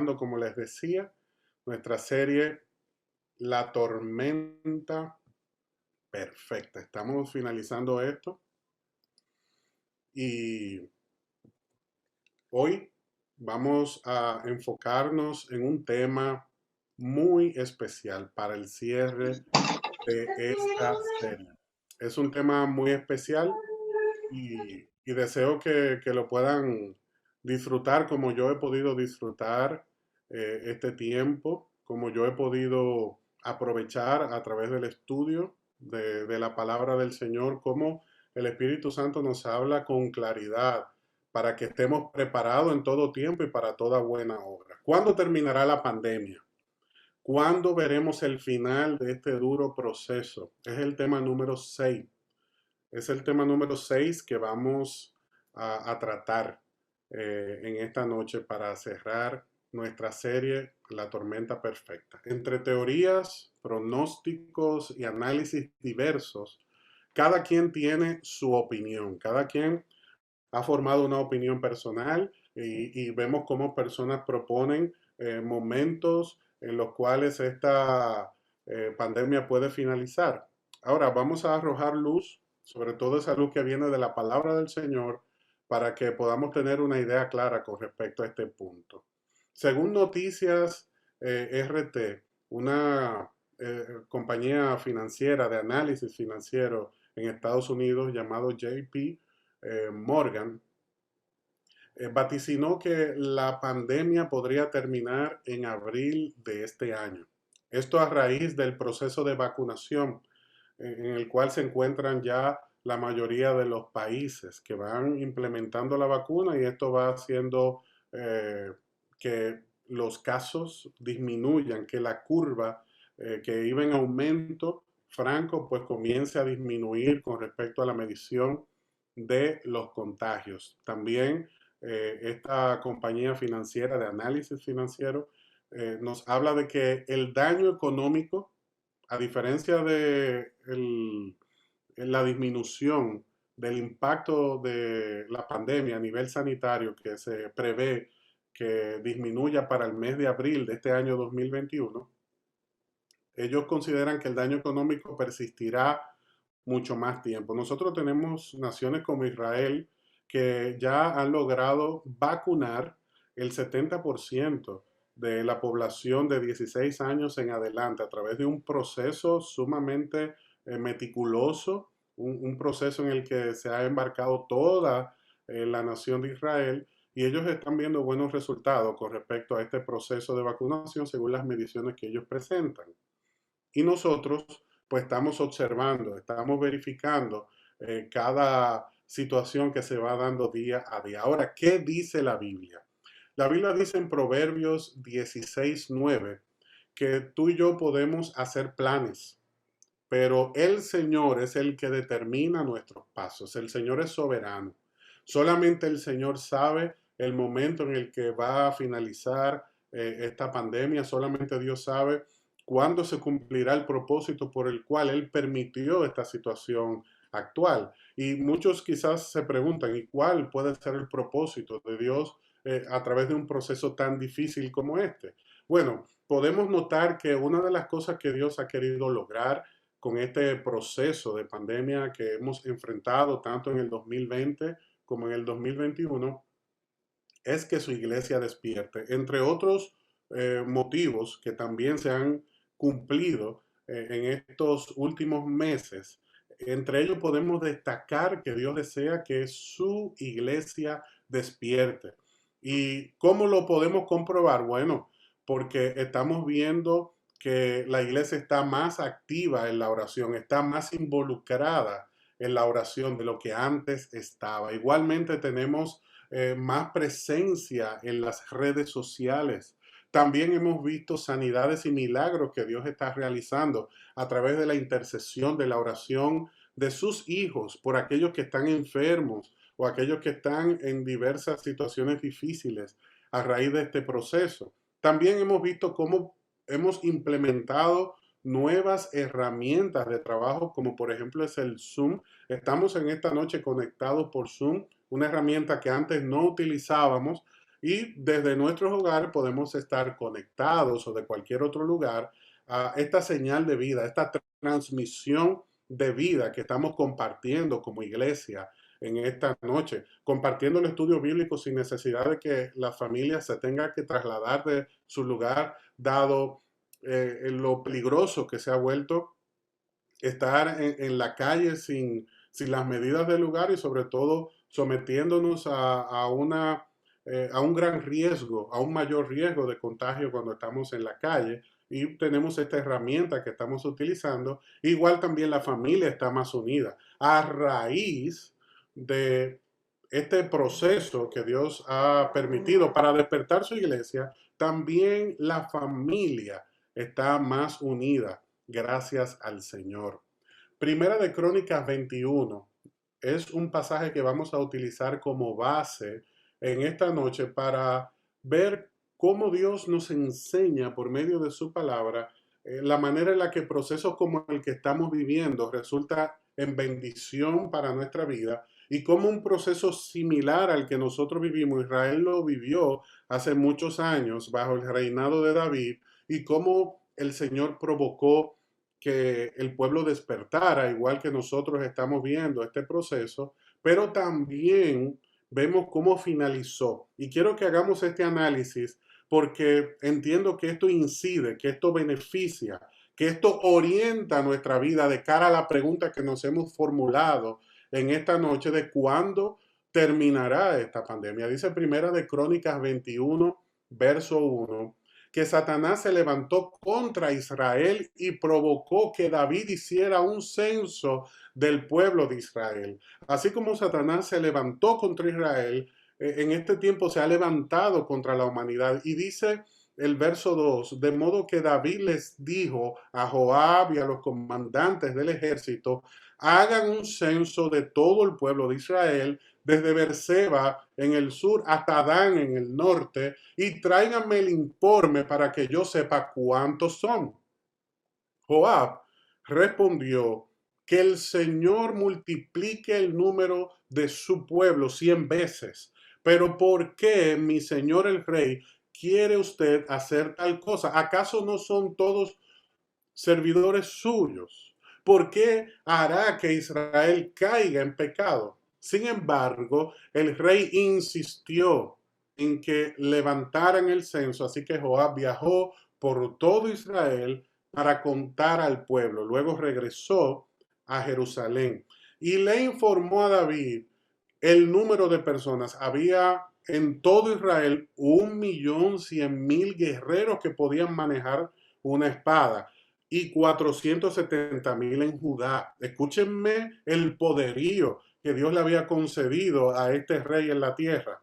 finalizando, como les decía, nuestra serie La Tormenta Perfecta. Estamos finalizando esto y hoy vamos a enfocarnos en un tema muy especial para el cierre de esta serie. Es un tema muy especial y deseo que lo puedan disfrutar como yo he podido disfrutar este tiempo, como yo he podido aprovechar a través del estudio de la palabra del Señor, como el Espíritu Santo nos habla con claridad para que estemos preparados en todo tiempo y para toda buena obra. ¿Cuándo terminará la pandemia? ¿Cuándo veremos el final de este duro proceso? Es el tema número 6. Es el tema número 6 que vamos a tratar en esta noche para cerrar nuestra serie La Tormenta Perfecta. Entre teorías, pronósticos y análisis diversos, cada quien tiene su opinión, cada quien ha formado una opinión personal y vemos cómo personas proponen momentos en los cuales esta pandemia puede finalizar. Ahora vamos a arrojar luz, sobre todo esa luz que viene de la palabra del Señor, para que podamos tener una idea clara con respecto a este punto. Según Noticias RT, una compañía financiera de análisis financiero en Estados Unidos llamado JP Morgan, vaticinó que la pandemia podría terminar en abril de este año. Esto a raíz del proceso de vacunación en el cual se encuentran ya la mayoría de los países que van implementando la vacuna y esto va haciendo que los casos disminuyan, que la curva que iba en aumento franco pues comience a disminuir con respecto a la medición de los contagios. También esta compañía financiera de análisis financiero nos habla de que el daño económico, a diferencia de la disminución del impacto de la pandemia a nivel sanitario que se prevé que disminuya para el mes de abril de este año 2021, ellos consideran que el daño económico persistirá mucho más tiempo. Nosotros tenemos naciones como Israel que ya han logrado vacunar el 70% de la población de 16 años en adelante a través de un proceso sumamente meticuloso, un proceso en el que se ha embarcado toda la nación de Israel y ellos están viendo buenos resultados con respecto a este proceso de vacunación según las mediciones que ellos presentan. Y nosotros pues estamos observando, estamos verificando cada situación que se va dando día a día. Ahora, ¿qué dice la Biblia? La Biblia dice en Proverbios 16:9 que tú y yo podemos hacer planes, pero el Señor es el que determina nuestros pasos. El Señor es soberano. Solamente el Señor sabe el momento en el que va a finalizar esta pandemia. Solamente Dios sabe cuándo se cumplirá el propósito por el cual Él permitió esta situación actual. Y muchos quizás se preguntan, ¿y cuál puede ser el propósito de Dios a través de un proceso tan difícil como este? Bueno, podemos notar que una de las cosas que Dios ha querido lograr con este proceso de pandemia que hemos enfrentado tanto en el 2020 como en el 2021 es que su iglesia despierte, entre otros motivos que también se han cumplido en estos últimos meses. Entre ellos podemos destacar que Dios desea que su iglesia despierte. ¿Y cómo lo podemos comprobar? Bueno, porque estamos viendo que la iglesia está más activa en la oración, está más involucrada en la oración de lo que antes estaba. Igualmente tenemos más presencia en las redes sociales. También hemos visto sanidades y milagros que Dios está realizando a través de la intercesión, de la oración de sus hijos por aquellos que están enfermos o aquellos que están en diversas situaciones difíciles a raíz de este proceso. También hemos visto cómo hemos implementado nuevas herramientas de trabajo, como por ejemplo es el Zoom. Estamos en esta noche conectados por Zoom, una herramienta que antes no utilizábamos, y desde nuestros hogares podemos estar conectados o de cualquier otro lugar a esta señal de vida, esta transmisión de vida que estamos compartiendo como iglesia en esta noche, compartiendo el estudio bíblico sin necesidad de que la familia se tenga que trasladar de su lugar, dado lo peligroso que se ha vuelto estar en la calle sin las medidas del lugar y sobre todo sometiéndonos a un gran riesgo, a un mayor riesgo de contagio cuando estamos en la calle y tenemos esta herramienta que estamos utilizando. Igual también la familia está más unida a raíz de este proceso que Dios ha permitido para despertar su iglesia. También la familia está más unida gracias al Señor. Primera de Crónicas 21 es un pasaje que vamos a utilizar como base en esta noche para ver cómo Dios nos enseña por medio de su palabra la manera en la que procesos como el que estamos viviendo resulta en bendición para nuestra vida y cómo un proceso similar al que nosotros vivimos, Israel lo vivió hace muchos años bajo el reinado de David y cómo el Señor provocó que el pueblo despertara, igual que nosotros estamos viendo este proceso, pero también vemos cómo finalizó. Y quiero que hagamos este análisis porque entiendo que esto incide, que esto beneficia, que esto orienta nuestra vida de cara a la pregunta que nos hemos formulado en esta noche de cuándo terminará esta pandemia. Dice Primera de Crónicas 21, verso 1, que Satanás se levantó contra Israel y provocó que David hiciera un censo del pueblo de Israel. Así como Satanás se levantó contra Israel, en este tiempo se ha levantado contra la humanidad. Y dice el verso 2, de modo que David les dijo a Joab y a los comandantes del ejército, hagan un censo de todo el pueblo de Israel, desde Beerseba en el sur hasta Dan en el norte, y tráiganme el informe para que yo sepa cuántos son. Joab respondió, que el Señor multiplique el número de su pueblo 100 veces. Pero ¿por qué, mi señor el rey, quiere usted hacer tal cosa? ¿Acaso no son todos servidores suyos? ¿Por qué hará que Israel caiga en pecado? Sin embargo, el rey insistió en que levantaran el censo, así que Joab viajó por todo Israel para contar al pueblo. Luego regresó a Jerusalén y le informó a David el número de personas. Había en todo Israel 1.100.000 guerreros que podían manejar una espada y 470.000 en Judá. Escúchenme el poderío que Dios le había concedido a este rey en la tierra.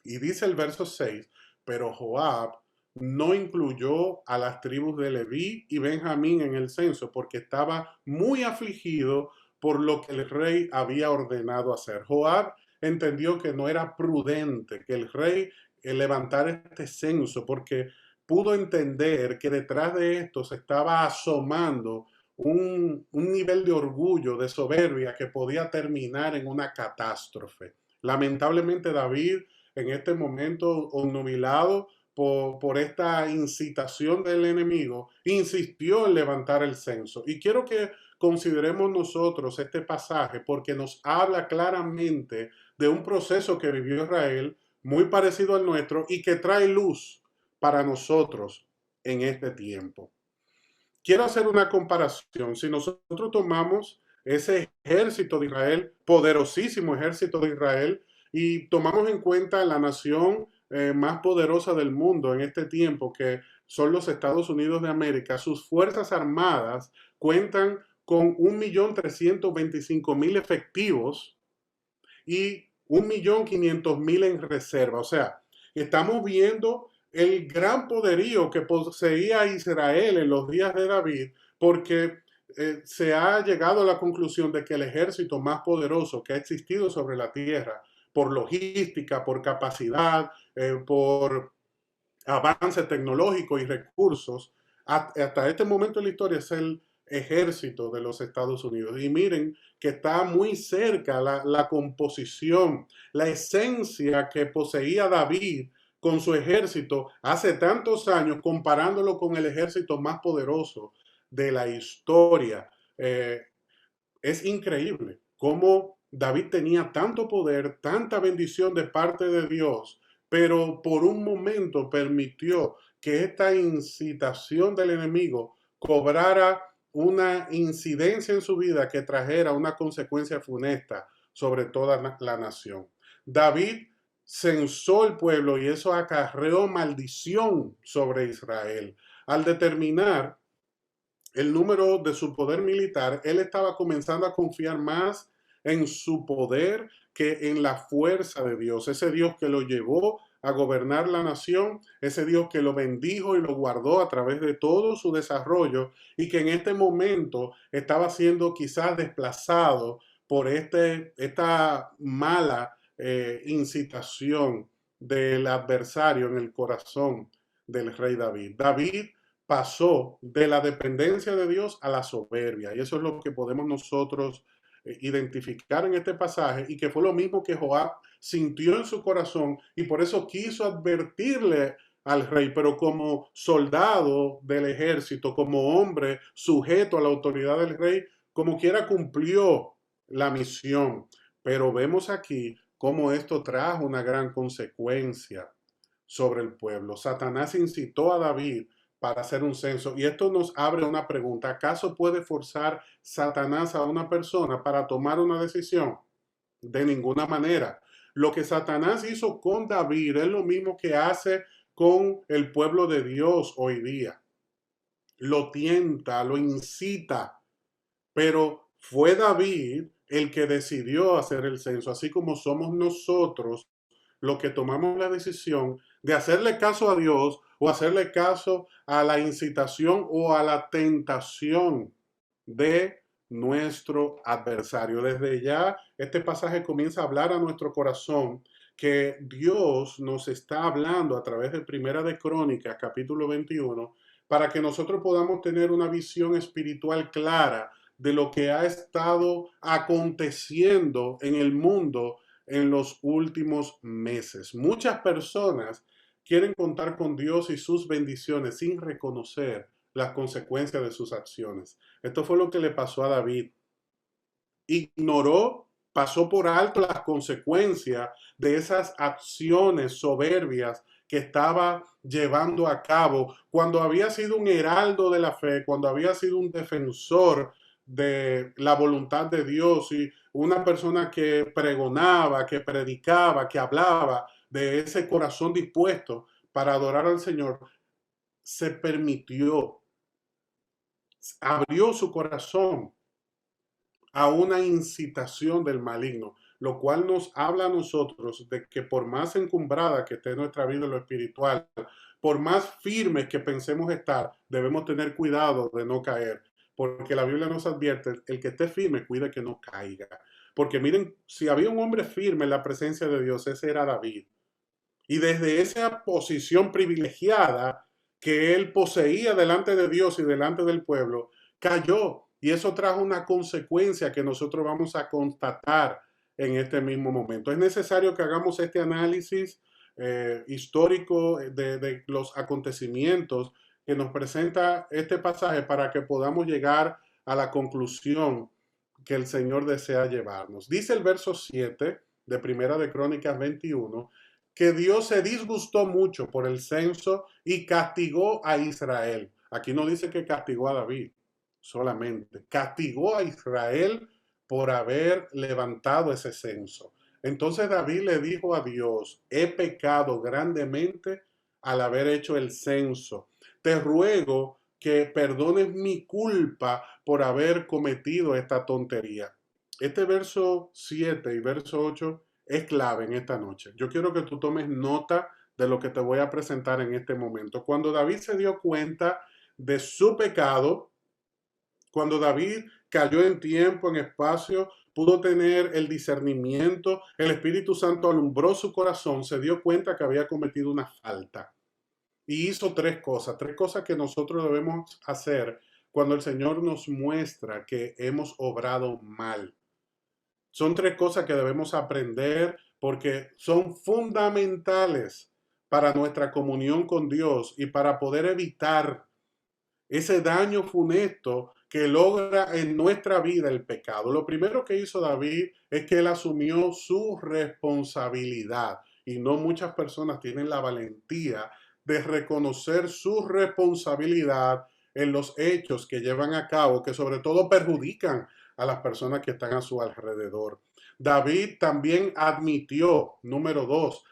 Y dice el verso 6, pero Joab no incluyó a las tribus de Leví y Benjamín en el censo porque estaba muy afligido por lo que el rey había ordenado hacer. Joab entendió que no era prudente que el rey levantara este censo porque pudo entender que detrás de esto se estaba asomando un nivel de orgullo, de soberbia que podía terminar en una catástrofe. Lamentablemente David en este momento obnubilado por esta incitación del enemigo, insistió en levantar el censo. Y quiero que consideremos nosotros este pasaje porque nos habla claramente de un proceso que vivió Israel muy parecido al nuestro y que trae luz para nosotros en este tiempo. Quiero hacer una comparación. Si nosotros tomamos ese ejército de Israel, poderosísimo ejército de Israel, y tomamos en cuenta la nación más poderosa del mundo en este tiempo, que son los Estados Unidos de América, sus fuerzas armadas cuentan con 1.325.000 efectivos y 1.500.000 en reserva. O sea, estamos viendo el gran poderío que poseía Israel en los días de David, porque se ha llegado a la conclusión de que el ejército más poderoso que ha existido sobre la tierra, por logística, por capacidad, por avance tecnológico y recursos, hasta este momento en la historia es ejército de los Estados Unidos. Y miren que está muy cerca la composición, la esencia que poseía David con su ejército hace tantos años, comparándolo con el ejército más poderoso de la historia. Es increíble cómo David tenía tanto poder, tanta bendición de parte de Dios, pero por un momento permitió que esta incitación del enemigo cobrara una incidencia en su vida que trajera una consecuencia funesta sobre toda la nación. David censó el pueblo y eso acarreó maldición sobre Israel. Al determinar el número de su poder militar, él estaba comenzando a confiar más en su poder que en la fuerza de Dios, ese Dios que lo llevó a gobernar la nación, ese Dios que lo bendijo y lo guardó a través de todo su desarrollo y que en este momento estaba siendo quizás desplazado por esta mala incitación del adversario en el corazón del rey David. David pasó de la dependencia de Dios a la soberbia. Y eso es lo que podemos nosotros identificar en este pasaje y que fue lo mismo que Joab sintió en su corazón y por eso quiso advertirle al rey, pero como soldado del ejército, como hombre sujeto a la autoridad del rey, como quiera cumplió la misión. Pero vemos aquí cómo esto trajo una gran consecuencia sobre el pueblo. Satanás incitó a David para hacer un censo. Y esto nos abre una pregunta. ¿Acaso puede forzar Satanás a una persona para tomar una decisión? De ninguna manera. Lo que Satanás hizo con David es lo mismo que hace con el pueblo de Dios hoy día. Lo tienta, lo incita, pero fue David el que decidió hacer el censo, así como somos nosotros los que tomamos la decisión de hacerle caso a Dios o hacerle caso a la incitación o a la tentación de nuestro adversario. Desde ya este pasaje comienza a hablar a nuestro corazón que Dios nos está hablando a través de Primera de Crónicas, capítulo 21, para que nosotros podamos tener una visión espiritual clara de lo que ha estado aconteciendo en el mundo en los últimos meses. Muchas personas quieren contar con Dios y sus bendiciones sin reconocer las consecuencias de sus acciones. Esto fue lo que le pasó a David. Ignoró, pasó por alto las consecuencias de esas acciones soberbias que estaba llevando a cabo cuando había sido un heraldo de la fe, cuando había sido un defensor de la voluntad de Dios y una persona que pregonaba, que predicaba, que hablaba de ese corazón dispuesto para adorar al Señor, se permitió, abrió su corazón a una incitación del maligno, lo cual nos habla a nosotros de que por más encumbrada que esté nuestra vida en lo espiritual, por más firmes que pensemos estar, debemos tener cuidado de no caer, porque la Biblia nos advierte, el que esté firme, cuide que no caiga. Porque miren, si había un hombre firme en la presencia de Dios, ese era David. Y desde esa posición privilegiada que él poseía delante de Dios y delante del pueblo, cayó. Y eso trajo una consecuencia que nosotros vamos a constatar en este mismo momento. Es necesario que hagamos este análisis histórico de los acontecimientos que nos presenta este pasaje para que podamos llegar a la conclusión que el Señor desea llevarnos. Dice el verso 7 de Primera de Crónicas 21 que Dios se disgustó mucho por el censo y castigó a Israel. Aquí no dice que castigó a David solamente, castigó a Israel por haber levantado ese censo. Entonces David le dijo a Dios, he pecado grandemente al haber hecho el censo. Te ruego que perdones mi culpa por haber cometido esta tontería. Este verso 7 y verso 8 es clave en esta noche. Yo quiero que tú tomes nota de lo que te voy a presentar en este momento. Cuando David se dio cuenta de su pecado, cuando David cayó en tiempo, en espacio, pudo tener el discernimiento, el Espíritu Santo alumbró su corazón, se dio cuenta que había cometido una falta. Y hizo tres cosas que nosotros debemos hacer cuando el Señor nos muestra que hemos obrado mal. Son tres cosas que debemos aprender porque son fundamentales para nuestra comunión con Dios y para poder evitar ese daño funesto que logra en nuestra vida el pecado. Lo primero que hizo David es que él asumió su responsabilidad y no muchas personas tienen la valentía de reconocer su responsabilidad en los hechos que llevan a cabo, que sobre todo perjudican a las personas que están a su alrededor. David también admitió, número dos,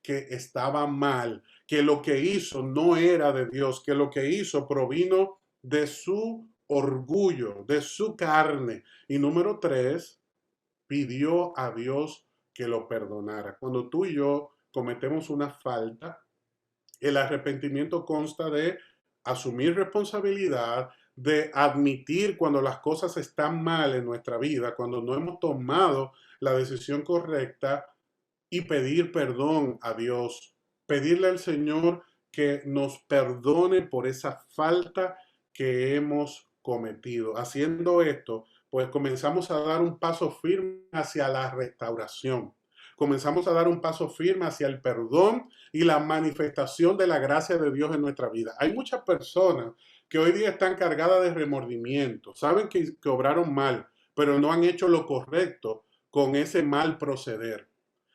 que estaba mal, que lo que hizo no era de Dios, que lo que hizo provino de su orgullo, de su carne. Y número tres, pidió a Dios que lo perdonara. Cuando tú y yo cometemos una falta, el arrepentimiento consta de asumir responsabilidad, de admitir cuando las cosas están mal en nuestra vida, cuando no hemos tomado la decisión correcta y pedir perdón a Dios, pedirle al Señor que nos perdone por esa falta que hemos cometido. Haciendo esto, pues comenzamos a dar un paso firme hacia la restauración. Comenzamos a dar un paso firme hacia el perdón y la manifestación de la gracia de Dios en nuestra vida. Hay muchas personas que hoy día están cargadas de remordimiento, saben que obraron mal, pero no han hecho lo correcto con ese mal proceder.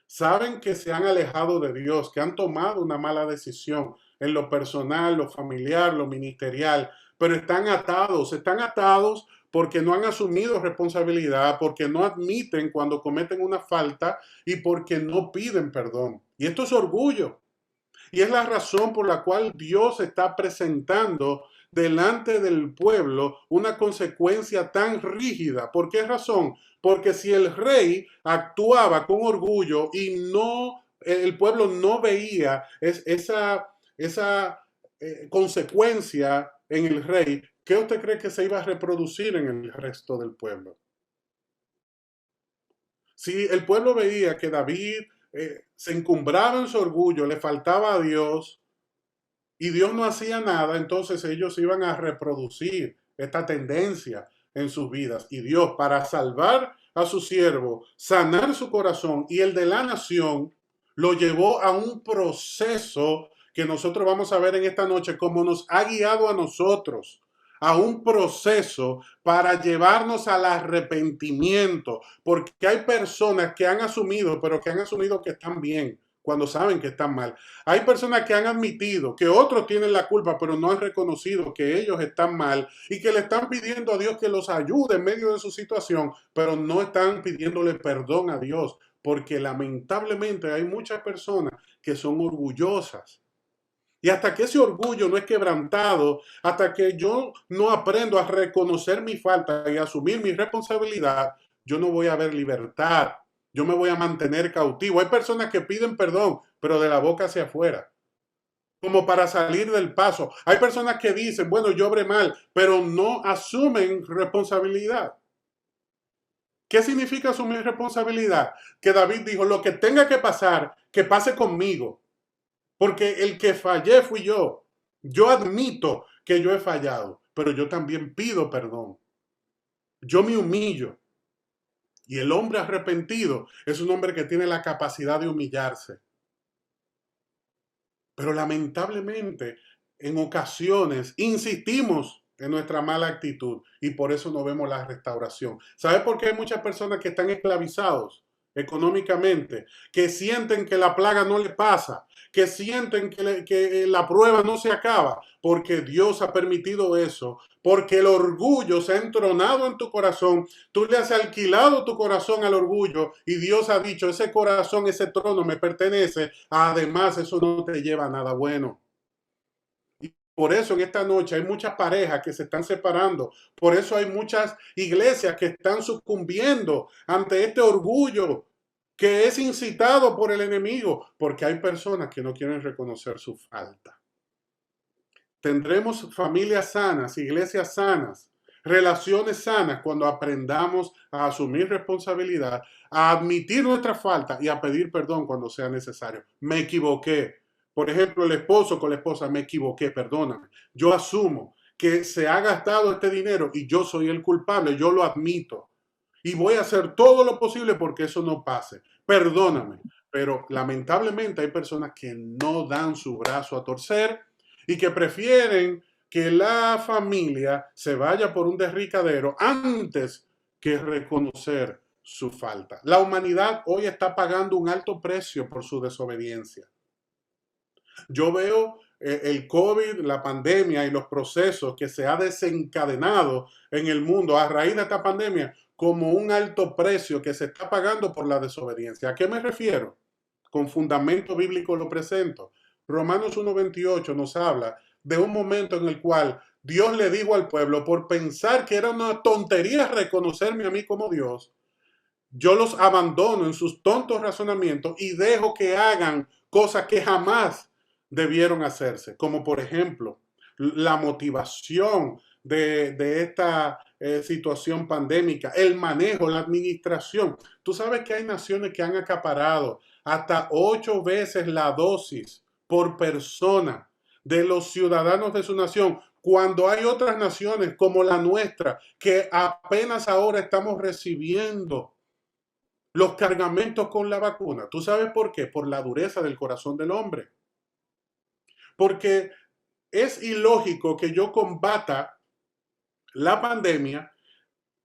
Saben que se han alejado de Dios, que han tomado una mala decisión en lo personal, lo familiar, lo ministerial, pero están atados porque no han asumido responsabilidad, porque no admiten cuando cometen una falta y porque no piden perdón. Y esto es orgullo. Y es la razón por la cual Dios está presentando delante del pueblo una consecuencia tan rígida. ¿Por qué razón? Porque si el rey actuaba con orgullo y no, el pueblo no veía esa consecuencia en el rey, ¿qué usted cree que se iba a reproducir en el resto del pueblo? Si el pueblo veía que David se encumbraba en su orgullo, le faltaba a Dios y Dios no hacía nada, entonces ellos iban a reproducir esta tendencia en sus vidas. Y Dios, para salvar a su siervo, sanar su corazón y el de la nación, lo llevó a un proceso que nosotros vamos a ver en esta noche, como nos ha guiado a nosotros a un proceso para llevarnos al arrepentimiento, porque hay personas que han asumido, pero que han asumido que están bien cuando saben que están mal. Hay personas que han admitido que otros tienen la culpa, pero no han reconocido que ellos están mal y que le están pidiendo a Dios que los ayude en medio de su situación, pero no están pidiéndole perdón a Dios, porque lamentablemente hay muchas personas que son orgullosas. Y hasta que ese orgullo no es quebrantado, hasta que yo no aprendo a reconocer mi falta y asumir mi responsabilidad, yo no voy a ver libertad. Yo me voy a mantener cautivo. Hay personas que piden perdón, pero de la boca hacia afuera, como para salir del paso. Hay personas que dicen, bueno, yo obré mal, pero no asumen responsabilidad. ¿Qué significa asumir responsabilidad? Que David dijo, lo que tenga que pasar, que pase conmigo. Porque el que fallé fui yo. Yo admito que yo he fallado, pero yo también pido perdón. Yo me humillo. Y el hombre arrepentido es un hombre que tiene la capacidad de humillarse. Pero lamentablemente, en ocasiones, insistimos en nuestra mala actitud y por eso no vemos la restauración. ¿Sabe por qué hay muchas personas que están esclavizados económicamente, que sienten que la plaga no le pasa, que sienten que la prueba no se acaba? Porque Dios ha permitido eso, porque el orgullo se ha entronado en tu corazón, tú le has alquilado tu corazón al orgullo y Dios ha dicho, ese corazón, ese trono me pertenece, además eso no te lleva a nada bueno. Por eso en esta noche hay muchas parejas que se están separando. Por eso hay muchas iglesias que están sucumbiendo ante este orgullo que es incitado por el enemigo. Porque hay personas que no quieren reconocer su falta. Tendremos familias sanas, iglesias sanas, relaciones sanas cuando aprendamos a asumir responsabilidad, a admitir nuestra falta y a pedir perdón cuando sea necesario. Me equivoqué. Por ejemplo, el esposo con la esposa, me equivoqué, perdóname. Yo asumo que se ha gastado este dinero y yo soy el culpable, yo lo admito. Y voy a hacer todo lo posible porque eso no pase. Perdóname, pero lamentablemente hay personas que no dan su brazo a torcer y que prefieren que la familia se vaya por un derricadero antes que reconocer su falta. La humanidad hoy está pagando un alto precio por su desobediencia. Yo veo el COVID, la pandemia y los procesos que se ha desencadenado en el mundo a raíz de esta pandemia como un alto precio que se está pagando por la desobediencia. ¿A qué me refiero? Con fundamento bíblico lo presento. Romanos 1:28 nos habla de un momento en el cual Dios le dijo al pueblo, por pensar que era una tontería reconocerme a mí como Dios, yo los abandono en sus tontos razonamientos y dejo que hagan cosas que jamás debieron hacerse, como por ejemplo la motivación de esta situación pandémica, el manejo, la administración. Tú sabes que hay naciones que han acaparado hasta 8 veces la dosis por persona de los ciudadanos de su nación, cuando hay otras naciones como la nuestra que apenas ahora estamos recibiendo los cargamentos con la vacuna. ¿Tú sabes por qué? Por la dureza del corazón del hombre. Porque es ilógico que yo combata la pandemia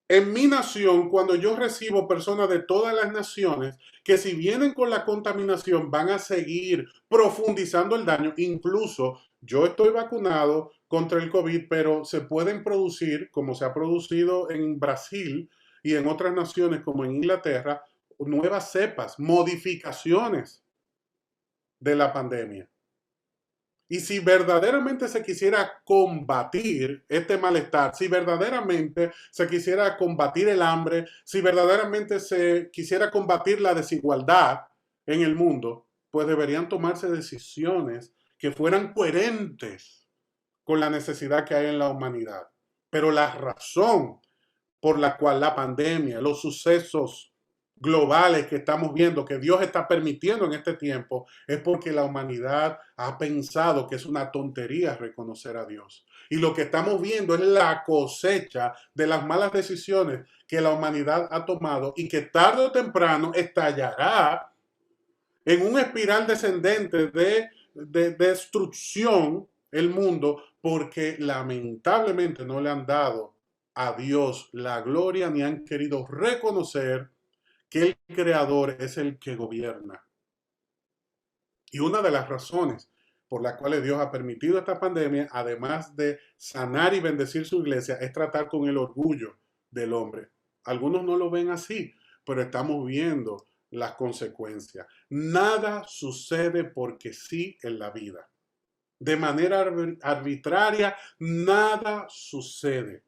en mi nación cuando yo recibo personas de todas las naciones que si vienen con la contaminación van a seguir profundizando el daño. Incluso yo estoy vacunado contra el COVID, pero se pueden producir, como se ha producido en Brasil y en otras naciones como en Inglaterra, nuevas cepas, modificaciones de la pandemia. Y si verdaderamente se quisiera combatir este malestar, si verdaderamente se quisiera combatir el hambre, si verdaderamente se quisiera combatir la desigualdad en el mundo, pues deberían tomarse decisiones que fueran coherentes con la necesidad que hay en la humanidad. Pero la razón por la cual la pandemia, los sucesos globales que estamos viendo, que Dios está permitiendo en este tiempo, es porque la humanidad ha pensado que es una tontería reconocer a Dios. Y lo que estamos viendo es la cosecha de las malas decisiones que la humanidad ha tomado y que tarde o temprano estallará en un espiral descendente de destrucción el mundo porque lamentablemente no le han dado a Dios la gloria ni han querido reconocer que el creador es el que gobierna. Y una de las razones por las cuales Dios ha permitido esta pandemia, además de sanar y bendecir su iglesia, es tratar con el orgullo del hombre. Algunos no lo ven así, pero estamos viendo las consecuencias. Nada sucede porque sí en la vida. De manera arbitraria, nada sucede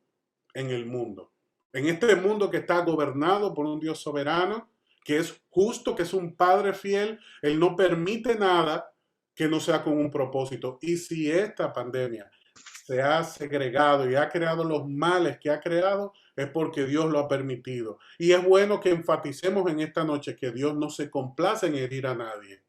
en el mundo. En este mundo que está gobernado por un Dios soberano, que es justo, que es un Padre fiel, Él no permite nada que no sea con un propósito. Y si esta pandemia se ha segregado y ha creado los males que ha creado, es porque Dios lo ha permitido. Y es bueno que enfaticemos en esta noche que Dios no se complace en herir a nadie,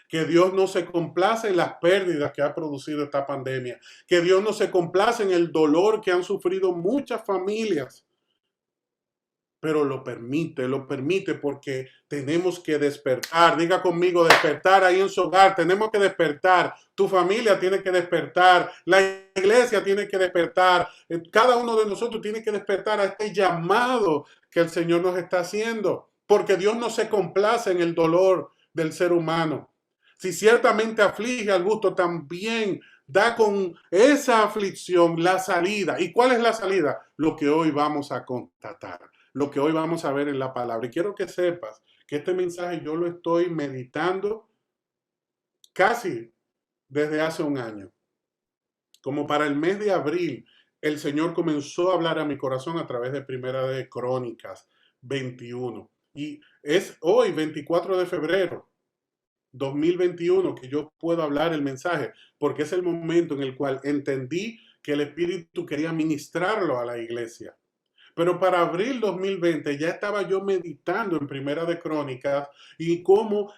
que Dios no se complace en las pérdidas que ha producido esta pandemia, que Dios no se complace en el dolor que han sufrido muchas familias, pero lo permite porque tenemos que despertar. Diga conmigo, despertar ahí en su hogar. Tenemos que despertar. Tu familia tiene que despertar. La iglesia tiene que despertar. Cada uno de nosotros tiene que despertar a este llamado que el Señor nos está haciendo. Porque Dios no se complace en el dolor del ser humano. Si ciertamente aflige al gusto, también da con esa aflicción la salida. ¿Y cuál es la salida? Lo que hoy vamos a constatar, lo que hoy vamos a ver en la palabra. Y quiero que sepas que este mensaje yo lo estoy meditando casi desde hace un año. Como para el mes de abril, el Señor comenzó a hablar a mi corazón a través de Primera de Crónicas 21. Y es hoy, 24 de febrero 2021, que yo puedo hablar el mensaje, porque es el momento en el cual entendí que el Espíritu quería ministrarlo a la iglesia. Pero para abril 2020 ya estaba yo meditando en Primera de Crónicas y cómo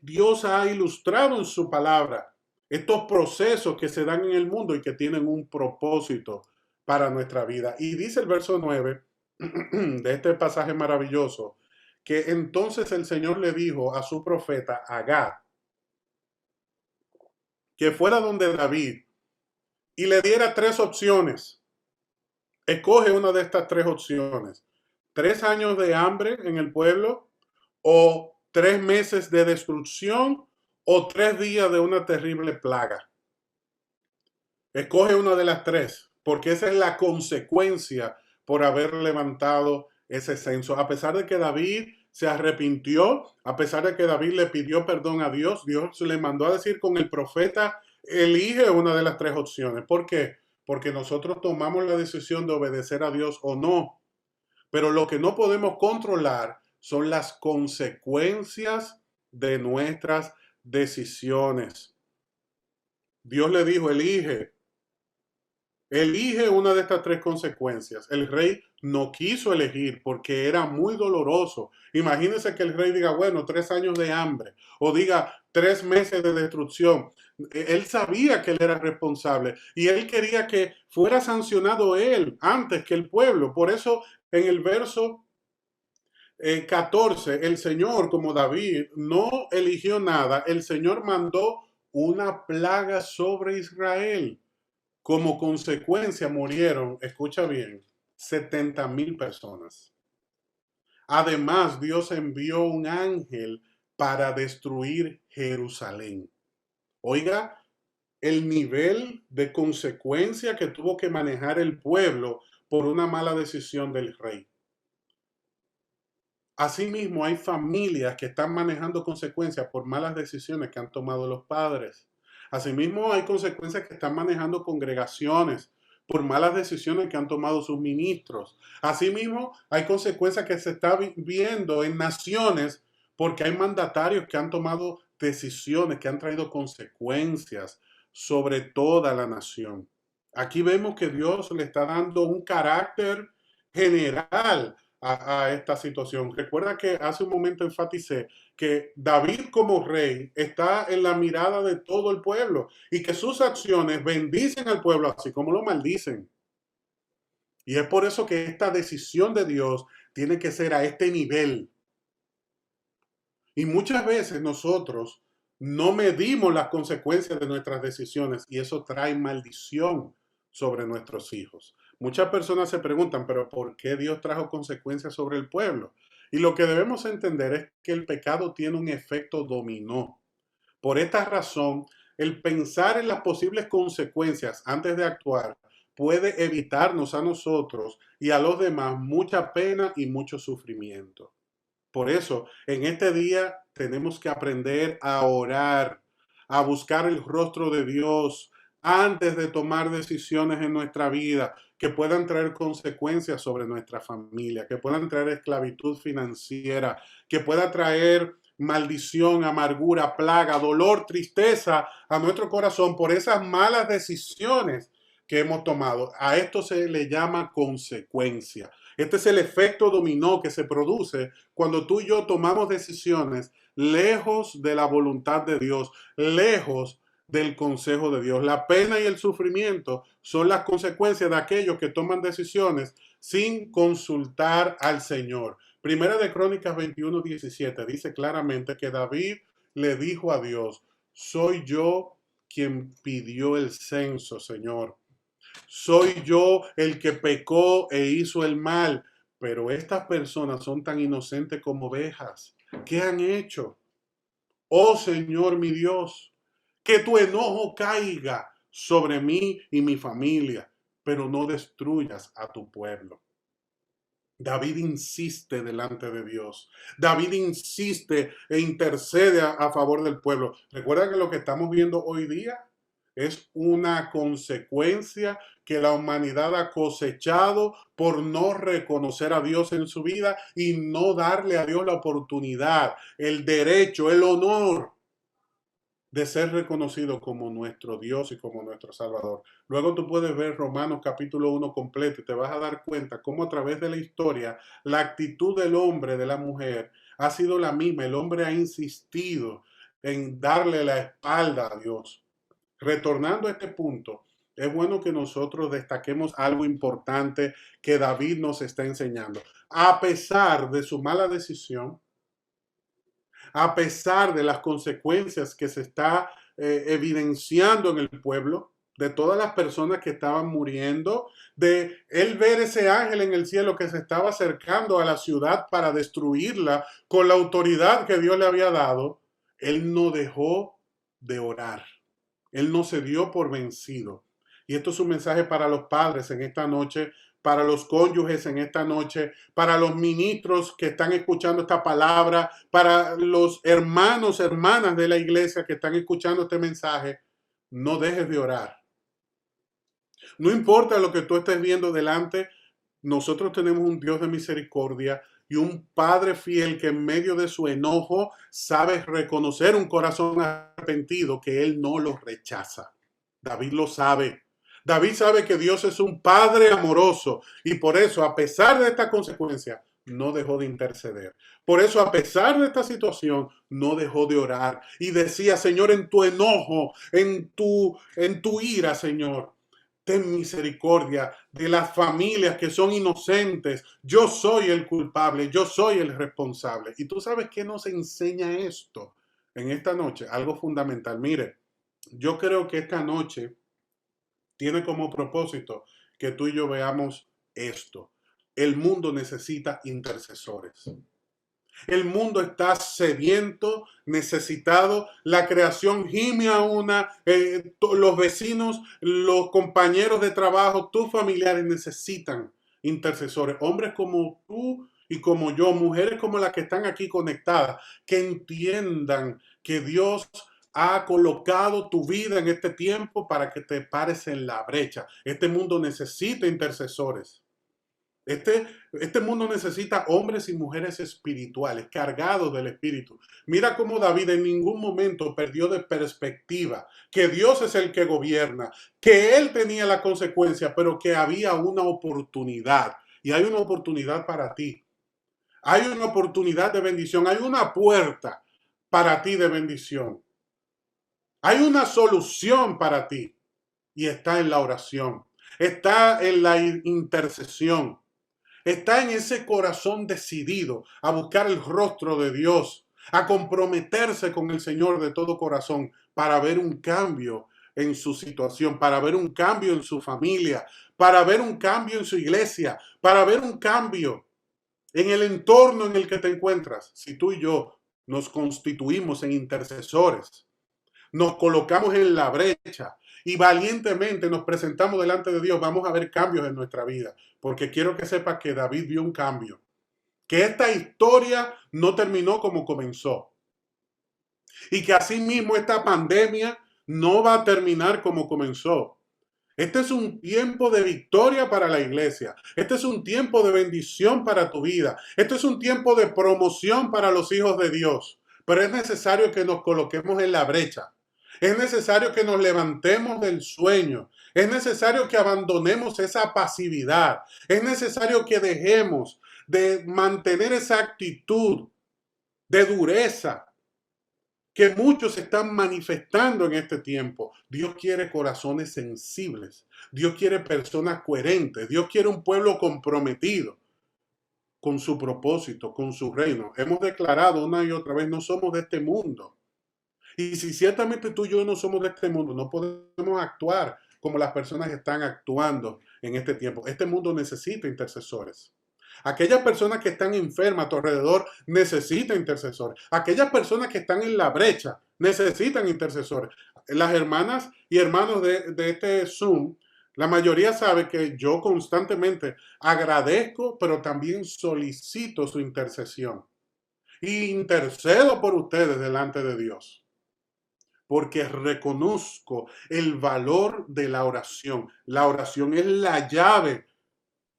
Dios ha ilustrado en su palabra estos procesos que se dan en el mundo y que tienen un propósito para nuestra vida. Y dice el verso 9 de este pasaje maravilloso, que entonces el Señor le dijo a su profeta Agad que fuera donde David y le diera tres opciones. Escoge una de estas tres opciones. 3 años de hambre en el pueblo, o 3 meses de destrucción, o 3 días de una terrible plaga. Escoge una de las tres, porque esa es la consecuencia por haber levantado ese censo. A pesar de que David se arrepintió, a pesar de que David le pidió perdón a Dios, Dios le mandó a decir con el profeta, elige una de las tres opciones. ¿Por qué? Porque nosotros tomamos la decisión de obedecer a Dios o no. Pero lo que no podemos controlar son las consecuencias de nuestras decisiones. Dios le dijo, elige una de estas tres consecuencias. El rey no quiso elegir porque era muy doloroso. Imagínense que el rey diga, bueno, 3 años de hambre, o diga 3 meses de destrucción. Él sabía que él era responsable y él quería que fuera sancionado él antes que el pueblo. Por eso en el verso 14, el Señor, como David, no eligió nada. El Señor mandó una plaga sobre Israel. Como consecuencia murieron, escucha bien, 70,000 personas. Además, Dios envió un ángel para destruir Jerusalén. Oiga, el nivel de consecuencia que tuvo que manejar el pueblo por una mala decisión del rey. Asimismo, hay familias que están manejando consecuencias por malas decisiones que han tomado los padres. Asimismo, hay consecuencias que están manejando congregaciones por malas decisiones que han tomado sus ministros. Asimismo, hay consecuencias que se están viendo en naciones porque hay mandatarios que han tomado decisiones que han traído consecuencias sobre toda la nación. Aquí vemos que Dios le está dando un carácter general a esta situación. Recuerda que hace un momento enfaticé que David como rey está en la mirada de todo el pueblo y que sus acciones bendicen al pueblo así como lo maldicen. Y es por eso que esta decisión de Dios tiene que ser a este nivel. Y muchas veces nosotros no medimos las consecuencias de nuestras decisiones y eso trae maldición sobre nuestros hijos. Muchas personas se preguntan, pero ¿por qué Dios trajo consecuencias sobre el pueblo? Y lo que debemos entender es que el pecado tiene un efecto dominó. Por esta razón, el pensar en las posibles consecuencias antes de actuar puede evitarnos a nosotros y a los demás mucha pena y mucho sufrimiento. Por eso, en este día tenemos que aprender a orar, a buscar el rostro de Dios antes de tomar decisiones en nuestra vida que puedan traer consecuencias sobre nuestra familia, que puedan traer esclavitud financiera, que pueda traer maldición, amargura, plaga, dolor, tristeza a nuestro corazón por esas malas decisiones que hemos tomado. A esto se le llama consecuencia. Este es el efecto dominó que se produce cuando tú y yo tomamos decisiones lejos de la voluntad de Dios, lejos del consejo de Dios. La pena y el sufrimiento son las consecuencias de aquellos que toman decisiones sin consultar al Señor. Primera de Crónicas 21:17 dice claramente que David le dijo a Dios, soy yo quien pidió el censo, Señor. Soy yo el que pecó e hizo el mal, pero estas personas son tan inocentes como ovejas. ¿Qué han hecho? Oh Señor mi Dios, que tu enojo caiga sobre mí y mi familia, pero no destruyas a tu pueblo. David insiste delante de Dios. David insiste e intercede a favor del pueblo. Recuerda que lo que estamos viendo hoy día es una consecuencia que la humanidad ha cosechado por no reconocer a Dios en su vida y no darle a Dios la oportunidad, el derecho, el honor de ser reconocido como nuestro Dios y como nuestro Salvador. Luego tú puedes ver Romanos capítulo 1 completo y te vas a dar cuenta cómo a través de la historia la actitud del hombre, de la mujer, ha sido la misma. El hombre ha insistido en darle la espalda a Dios. Retornando a este punto, es bueno que nosotros destaquemos algo importante que David nos está enseñando. A pesar de su mala decisión, a pesar de las consecuencias que se está evidenciando en el pueblo, de todas las personas que estaban muriendo, de él ver ese ángel en el cielo que se estaba acercando a la ciudad para destruirla con la autoridad que Dios le había dado, él no dejó de orar. Él no se dio por vencido. Y esto es un mensaje para los padres en esta noche, para los cónyuges en esta noche, para los ministros que están escuchando esta palabra, para los hermanos, hermanas de la iglesia que están escuchando este mensaje. No dejes de orar. No importa lo que tú estés viendo delante, nosotros tenemos un Dios de misericordia y un Padre fiel que en medio de su enojo sabe reconocer un corazón arrepentido, que Él no lo rechaza. David lo sabe. David sabe que Dios es un Padre amoroso y por eso, a pesar de esta consecuencia, no dejó de interceder. Por eso, a pesar de esta situación, no dejó de orar y decía: Señor, en tu enojo, en tu ira, Señor, ten misericordia de las familias que son inocentes. Yo soy el culpable, yo soy el responsable. ¿Y tú sabes qué nos enseña esto en esta noche? Algo fundamental. Mire, yo creo que esta noche tiene como propósito que tú y yo veamos esto. El mundo necesita intercesores. El mundo está sediento, necesitado. La creación gime a una. Los vecinos, los compañeros de trabajo, tus familiares necesitan intercesores. Hombres como tú y como yo, mujeres como las que están aquí conectadas, que entiendan que Dios ha colocado tu vida en este tiempo para que te pares en la brecha. Este mundo necesita intercesores. Este mundo necesita hombres y mujeres espirituales, cargados del Espíritu. Mira cómo David en ningún momento perdió de perspectiva que Dios es el que gobierna, que él tenía la consecuencia, pero que había una oportunidad. Y hay una oportunidad para ti. Hay una oportunidad de bendición. Hay una puerta para ti de bendición. Hay una solución para ti. Y está en la oración. Está en la intercesión. Está en ese corazón decidido a buscar el rostro de Dios, a comprometerse con el Señor de todo corazón para ver un cambio en su situación, para ver un cambio en su familia, para ver un cambio en su iglesia, para ver un cambio en el entorno en el que te encuentras. Si tú y yo nos constituimos en intercesores, nos colocamos en la brecha y valientemente nos presentamos delante de Dios, vamos a ver cambios en nuestra vida. Porque quiero que sepas que David vio un cambio. Que esta historia no terminó como comenzó. Y que asimismo esta pandemia no va a terminar como comenzó. Este es un tiempo de victoria para la iglesia. Este es un tiempo de bendición para tu vida. Este es un tiempo de promoción para los hijos de Dios. Pero es necesario que nos coloquemos en la brecha. Es necesario que nos levantemos del sueño. Es necesario que abandonemos esa pasividad. Es necesario que dejemos de mantener esa actitud de dureza que muchos están manifestando en este tiempo. Dios quiere corazones sensibles. Dios quiere personas coherentes. Dios quiere un pueblo comprometido con su propósito, con su reino. Hemos declarado una y otra vez, no somos de este mundo. Y si ciertamente tú y yo no somos de este mundo, no podemos actuar como las personas están actuando en este tiempo. Este mundo necesita intercesores. Aquellas personas que están enfermas a tu alrededor necesitan intercesores. Aquellas personas que están en la brecha necesitan intercesores. Las hermanas y hermanos de este Zoom, la mayoría sabe que yo constantemente agradezco, pero también solicito su intercesión. Y intercedo por ustedes delante de Dios. Porque reconozco el valor de la oración. La oración es la llave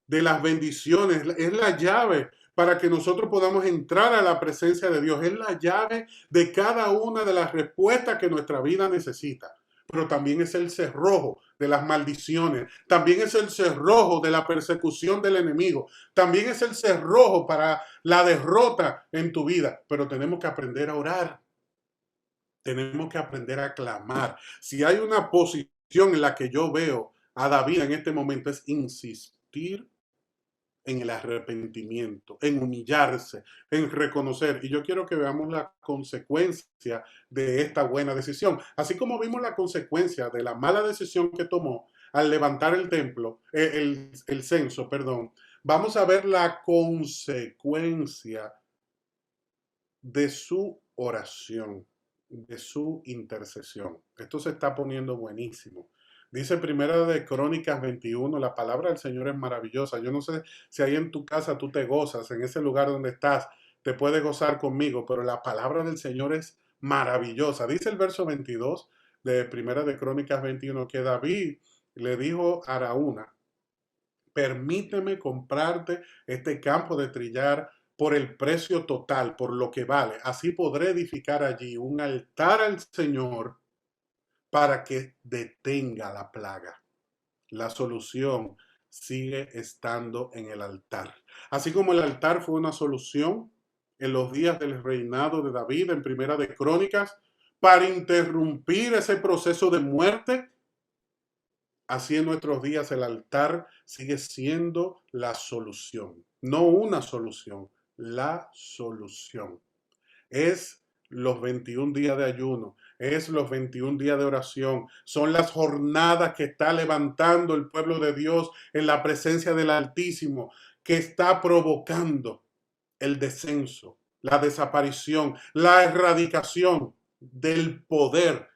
de las bendiciones, es la llave para que nosotros podamos entrar a la presencia de Dios. Es la llave de cada una de las respuestas que nuestra vida necesita. Pero también es el cerrojo de las maldiciones. También es el cerrojo de la persecución del enemigo. También es el cerrojo para la derrota en tu vida. Pero tenemos que aprender a orar. Tenemos que aprender a clamar. Si hay una posición en la que yo veo a David en este momento es insistir en el arrepentimiento, en humillarse, en reconocer. Y yo quiero que veamos la consecuencia de esta buena decisión. Así como vimos la consecuencia de la mala decisión que tomó al levantar el templo, el censo, perdón, vamos a ver la consecuencia de su oración, de su intercesión. Esto se está poniendo buenísimo. Dice Primera de Crónicas 21, la palabra del Señor es maravillosa. Yo no sé si ahí en tu casa tú te gozas, en ese lugar donde estás, te puedes gozar conmigo, pero la palabra del Señor es maravillosa. Dice el verso 22 de Primera de Crónicas 21 que David le dijo a Araúna, permíteme comprarte este campo de trillar por el precio total, por lo que vale. Así podré edificar allí un altar al Señor para que detenga la plaga. La solución sigue estando en el altar. Así como el altar fue una solución en los días del reinado de David en Primera de Crónicas para interrumpir ese proceso de muerte, así en nuestros días el altar sigue siendo la solución. No una solución, la solución. Es los 21 días de ayuno, es los 21 días de oración, son las jornadas que está levantando el pueblo de Dios en la presencia del Altísimo, que está provocando el descenso, la desaparición, la erradicación del poder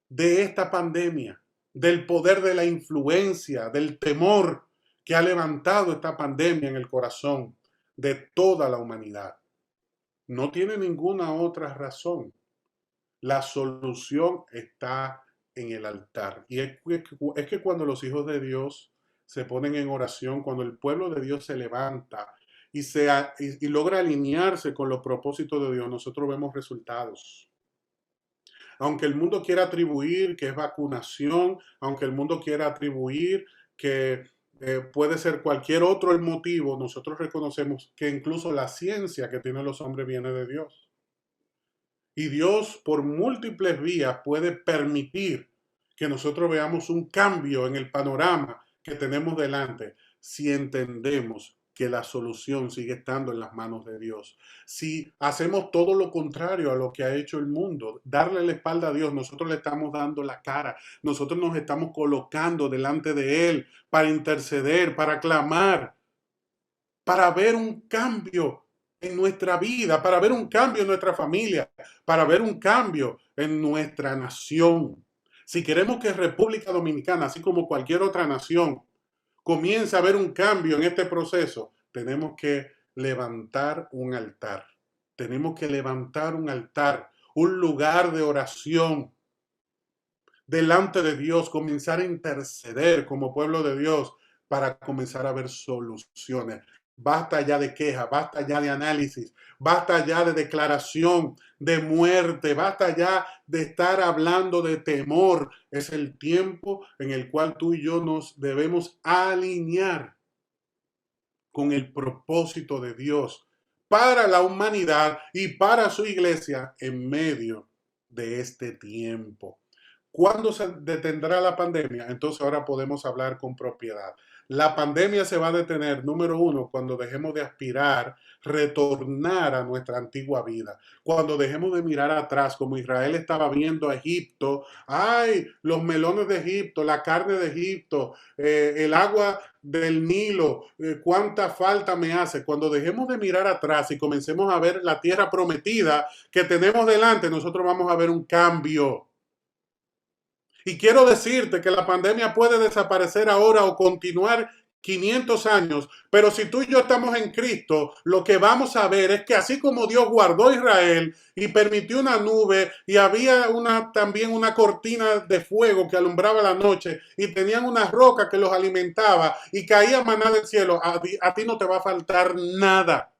de esta pandemia, del poder de la influencia, del temor que ha levantado esta pandemia en el corazón de toda la humanidad. No tiene ninguna otra razón. La solución está en el altar. Y es que cuando los hijos de Dios se ponen en oración, cuando el pueblo de Dios se levanta y logra alinearse con los propósitos de Dios, nosotros vemos resultados. Aunque el mundo quiera atribuir que es vacunación, aunque el mundo quiera atribuir que puede ser cualquier otro el motivo, nosotros reconocemos que incluso la ciencia que tienen los hombres viene de Dios. Y Dios por múltiples vías puede permitir que nosotros veamos un cambio en el panorama que tenemos delante si entendemos que la solución sigue estando en las manos de Dios. Si hacemos todo lo contrario a lo que ha hecho el mundo, darle la espalda a Dios, nosotros le estamos dando la cara, nosotros nos estamos colocando delante de Él para interceder, para clamar, para ver un cambio en nuestra vida, para ver un cambio en nuestra familia, para ver un cambio en nuestra nación. Si queremos que República Dominicana, así como cualquier otra nación, comience a ver un cambio en este proceso, tenemos que levantar un altar. Tenemos que levantar un altar, un lugar de oración delante de Dios, comenzar a interceder como pueblo de Dios para comenzar a ver soluciones. Basta ya de queja, basta ya de análisis, basta ya de declaración de muerte, basta ya de estar hablando de temor. Es el tiempo en el cual tú y yo nos debemos alinear con el propósito de Dios para la humanidad y para su iglesia en medio de este tiempo. ¿Cuándo se detendrá la pandemia? Entonces ahora podemos hablar con propiedad. La pandemia se va a detener, número uno, cuando dejemos de aspirar, retornar a nuestra antigua vida. Cuando dejemos de mirar atrás, como Israel estaba viendo a Egipto, ay, los melones de Egipto, la carne de Egipto, el agua del Nilo, cuánta falta me hace. Cuando dejemos de mirar atrás y comencemos a ver la tierra prometida que tenemos delante, nosotros vamos a ver un cambio. Y quiero decirte que la pandemia puede desaparecer ahora o continuar 500 años, pero si tú y yo estamos en Cristo, lo que vamos a ver es que así como Dios guardó a Israel y permitió una nube y había también una cortina de fuego que alumbraba la noche y tenían una roca que los alimentaba y caía maná del cielo, a ti no te va a faltar nada.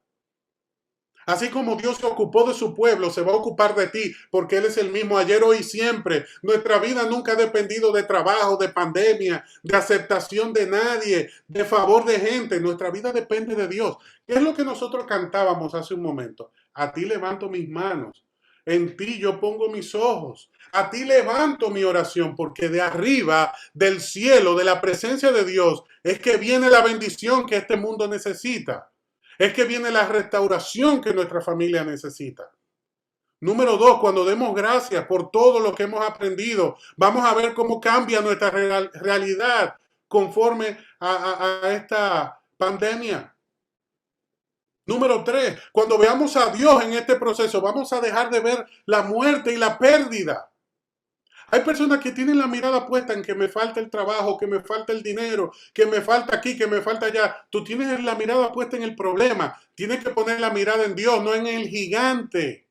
Así como Dios se ocupó de su pueblo, se va a ocupar de ti, porque Él es el mismo ayer, hoy y siempre. Nuestra vida nunca ha dependido de trabajo, de pandemia, de aceptación de nadie, de favor de gente. Nuestra vida depende de Dios. ¿Qué es lo que nosotros cantábamos hace un momento? A ti levanto mis manos. en ti yo pongo mis ojos. A ti levanto mi oración, porque de arriba, del cielo, de la presencia de Dios, es que viene la bendición que este mundo necesita. Es que viene la restauración que nuestra familia necesita. Número dos, cuando demos gracias por todo lo que hemos aprendido, vamos a ver cómo cambia nuestra realidad conforme a esta pandemia. Número tres, cuando veamos a Dios en este proceso, vamos a dejar de ver la muerte y la pérdida. Hay personas que tienen la mirada puesta en que me falta el trabajo, que me falta el dinero, que me falta aquí, que me falta allá. Tú tienes la mirada puesta en el problema. Tienes que poner la mirada en Dios, no en el gigante.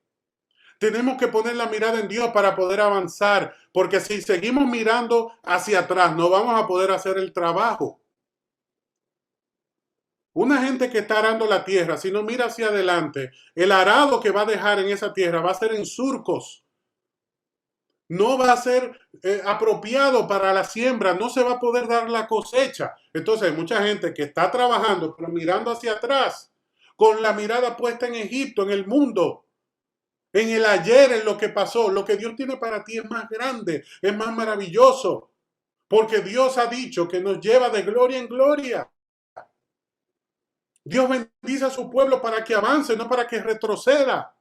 Tenemos que poner la mirada en Dios para poder avanzar, porque si seguimos mirando hacia atrás, no vamos a poder hacer el trabajo. Una gente que está arando la tierra, si no mira hacia adelante, el arado que va a dejar en esa tierra va a ser en surcos. No va a ser apropiado para la siembra, no se va a poder dar la cosecha. Entonces hay mucha gente que está trabajando, pero mirando hacia atrás, con la mirada puesta en Egipto, en el mundo, en el ayer, en lo que pasó. Lo que Dios tiene para ti es más grande, es más maravilloso, porque Dios ha dicho que nos lleva de gloria en gloria. Dios bendice a su pueblo para que avance, no para que retroceda.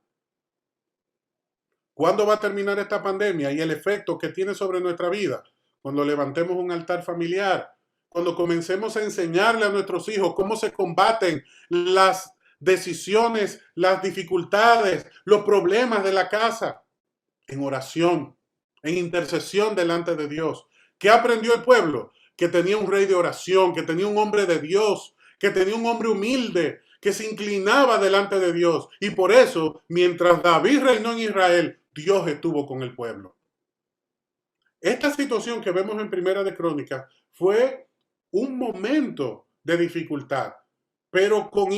¿Cuándo va a terminar esta pandemia y el efecto que tiene sobre nuestra vida? Cuando levantemos un altar familiar, cuando comencemos a enseñarle a nuestros hijos cómo se combaten las decisiones, las dificultades, los problemas de la casa, en oración, en intercesión delante de Dios. ¿Qué aprendió el pueblo? Que tenía un rey de oración, que tenía un hombre de Dios, que tenía un hombre humilde, que se inclinaba delante de Dios. Y por eso, mientras David reinó en Israel, Dios estuvo con el pueblo. Esta situación que vemos en Primera de Crónicas fue un momento de dificultad, pero con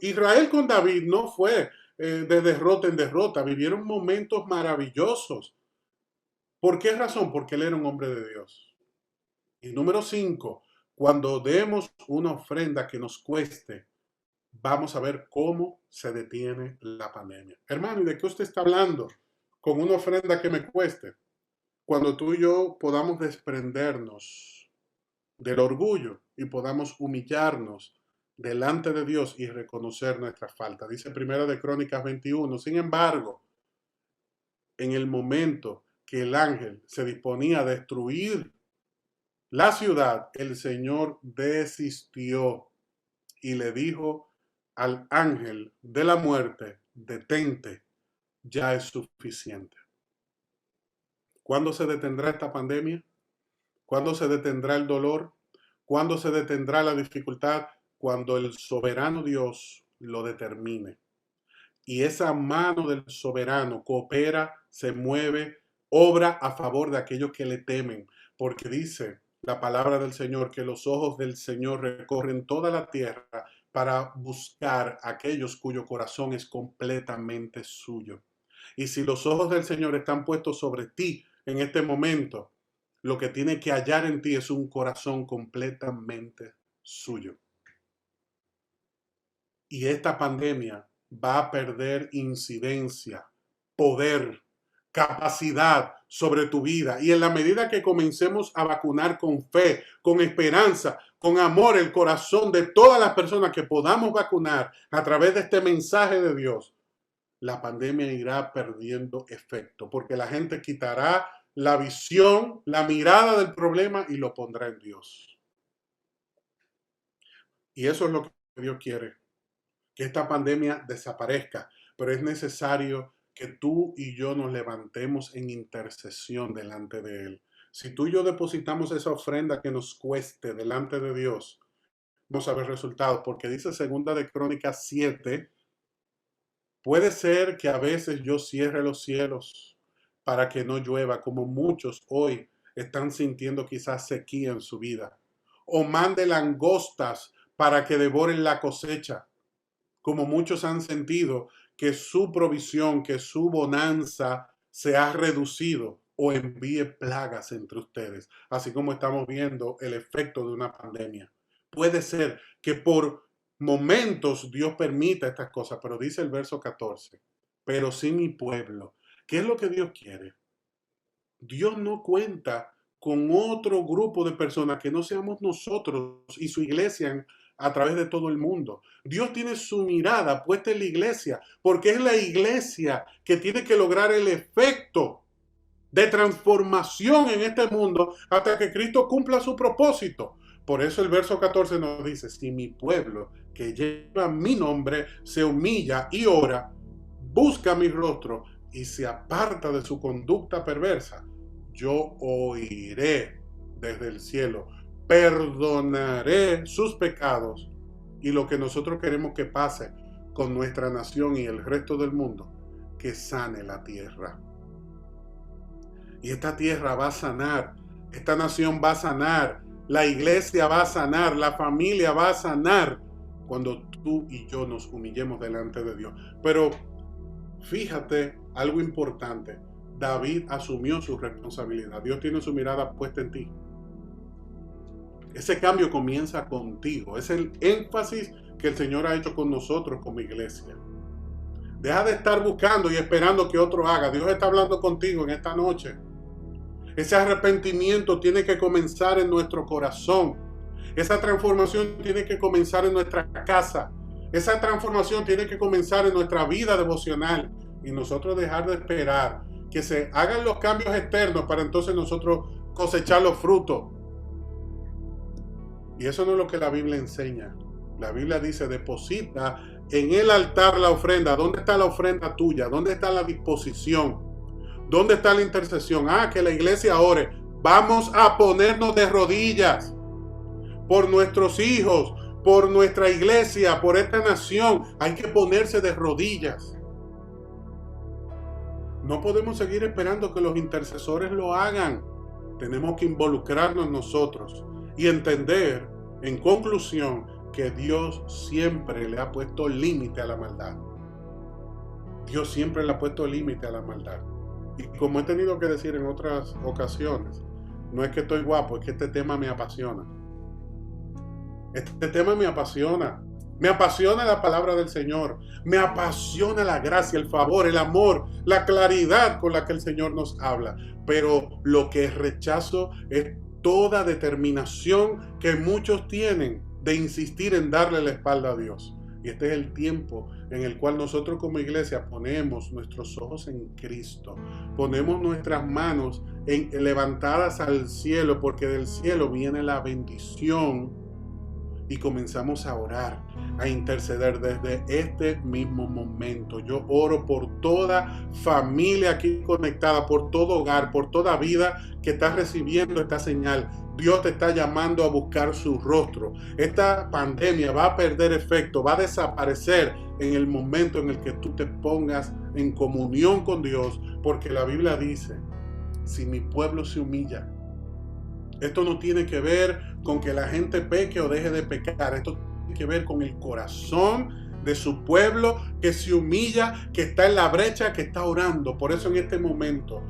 Israel, con David, no fue de derrota en derrota, vivieron momentos maravillosos. ¿Por qué razón? Porque él era un hombre de Dios. Y número 5, cuando demos una ofrenda que nos cueste, vamos a ver cómo se detiene la pandemia. Hermano, ¿y de qué usted está hablando? Con una ofrenda que me cueste. Cuando tú y yo podamos desprendernos del orgullo y podamos humillarnos delante de Dios y reconocer nuestra falta. Dice Primera de Crónicas 21. Sin embargo, en el momento que el ángel se disponía a destruir la ciudad, el Señor desistió y le dijo al ángel de la muerte: detente, ya es suficiente. ¿Cuándo se detendrá esta pandemia? ¿Cuándo se detendrá el dolor? ¿Cuándo se detendrá la dificultad? Cuando el soberano Dios lo determine. Y esa mano del soberano coopera, se mueve, obra a favor de aquellos que le temen, porque dice la palabra del Señor que los ojos del Señor recorren toda la tierra para buscar a aquellos cuyo corazón es completamente suyo. Y si los ojos del Señor están puestos sobre ti en este momento, lo que tiene que hallar en ti es un corazón completamente suyo. Y esta pandemia va a perder incidencia, poder, capacidad sobre tu vida. Y en la medida que comencemos a vacunar con fe, con esperanza, con amor el corazón de todas las personas que podamos vacunar a través de este mensaje de Dios, la pandemia irá perdiendo efecto, porque la gente quitará la visión, la mirada del problema y lo pondrá en Dios. Y eso es lo que Dios quiere, que esta pandemia desaparezca, pero es necesario que tú y yo nos levantemos en intercesión delante de Él. Si tú y yo depositamos esa ofrenda que nos cueste delante de Dios, vamos a ver resultados, porque dice Segunda de Crónicas 7, puede ser que a veces yo cierre los cielos para que no llueva, como muchos hoy están sintiendo quizás sequía en su vida, o mande langostas para que devoren la cosecha, como muchos han sentido que su provisión, que su bonanza se ha reducido, o envíe plagas entre ustedes, así como estamos viendo el efecto de una pandemia. Puede ser que por momentos Dios permita estas cosas, pero dice el verso 14, pero si mi pueblo, ¿Qué es lo que Dios quiere? Dios no cuenta con otro grupo de personas que no seamos nosotros y su iglesia a través de todo el mundo. Dios tiene su mirada puesta en la iglesia, porque es la iglesia que tiene que lograr el efecto de transformación en este mundo hasta que Cristo cumpla su propósito. Por eso el verso 14 nos dice, si mi pueblo que lleva mi nombre se humilla y ora, busca mi rostro y se aparta de su conducta perversa, yo oiré desde el cielo, perdonaré sus pecados. Y lo que nosotros queremos que pase con nuestra nación y el resto del mundo, que sane la tierra. Y esta tierra va a sanar, esta nación va a sanar, la iglesia va a sanar, la familia va a sanar cuando tú y yo nos humillemos delante de Dios. Pero fíjate algo importante, David asumió su responsabilidad, Dios tiene su mirada puesta en ti. Ese cambio comienza contigo, es el énfasis que el Señor ha hecho con nosotros como iglesia. Deja de estar buscando y esperando que otro haga. Dios está hablando contigo en esta noche. Ese arrepentimiento tiene que comenzar en nuestro corazón. Esa transformación tiene que comenzar en nuestra casa. Esa transformación tiene que comenzar en nuestra vida devocional. Y nosotros dejar de esperar que se hagan los cambios externos para entonces nosotros cosechar los frutos. Y eso no es lo que la Biblia enseña. La Biblia dice, deposita en el altar la ofrenda. ¿Dónde está la ofrenda tuya? ¿Dónde está la disposición? ¿Dónde está la intercesión? Que la iglesia ore. Vamos a ponernos de rodillas por nuestros hijos, por nuestra iglesia, por esta nación. Hay que ponerse de rodillas. No podemos seguir esperando que los intercesores lo hagan. Tenemos que involucrarnos nosotros y entender, en conclusión, que Dios siempre le ha puesto límite a la maldad. Dios siempre le ha puesto límite a la maldad. Y como he tenido que decir en otras ocasiones, no es que estoy guapo, es que este tema me apasiona. Este tema me apasiona. Me apasiona la palabra del Señor. Me apasiona la gracia, el favor, el amor, la claridad con la que el Señor nos habla. Pero lo que rechazo es toda determinación que muchos tienen de insistir en darle la espalda a Dios. Y este es el tiempo en el cual nosotros como iglesia ponemos nuestros ojos en Cristo. Ponemos nuestras manos levantadas al cielo, porque del cielo viene la bendición. Y comenzamos a orar, a interceder desde este mismo momento. Yo oro por toda familia aquí conectada, por todo hogar, por toda vida que está recibiendo esta señal. Dios te está llamando a buscar su rostro. Esta pandemia va a perder efecto, va a desaparecer en el momento en el que tú te pongas en comunión con Dios, porque la Biblia dice, si mi pueblo se humilla. Esto no tiene que ver con que la gente peque o deje de pecar. Esto tiene que ver con el corazón de su pueblo que se humilla, que está en la brecha, que está orando. Por eso en este momento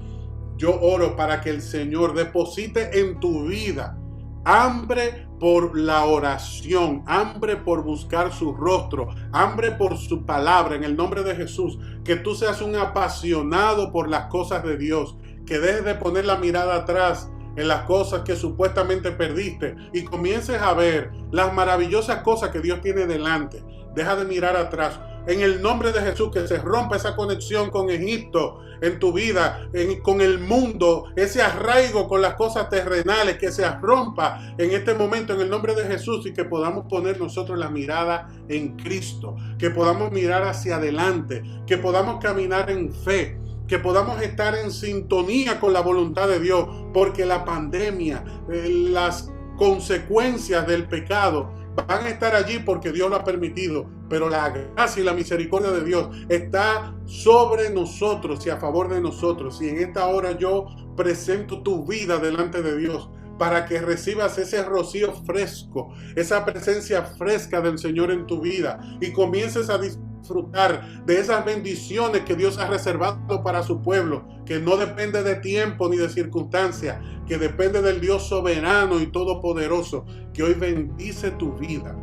yo oro para que el Señor deposite en tu vida hambre por la oración, hambre por buscar su rostro, hambre por su palabra en el nombre de Jesús. Que tú seas un apasionado por las cosas de Dios, que dejes de poner la mirada atrás en las cosas que supuestamente perdiste y comiences a ver las maravillosas cosas que Dios tiene delante. Deja de mirar atrás. En el nombre de Jesús, que se rompa esa conexión con Egipto en tu vida, con el mundo, ese arraigo con las cosas terrenales, que se rompa en este momento en el nombre de Jesús, y que podamos poner nosotros la mirada en Cristo, que podamos mirar hacia adelante, que podamos caminar en fe, que podamos estar en sintonía con la voluntad de Dios, porque la pandemia, las consecuencias del pecado van a estar allí porque Dios lo ha permitido, pero la gracia y la misericordia de Dios está sobre nosotros y a favor de nosotros. Y en esta hora yo presento tu vida delante de Dios, para que recibas ese rocío fresco, esa presencia fresca del Señor en tu vida, y comiences a disfrutar de esas bendiciones que Dios ha reservado para su pueblo, que no depende de tiempo ni de circunstancia, que depende del Dios soberano y todopoderoso, que hoy bendice tu vida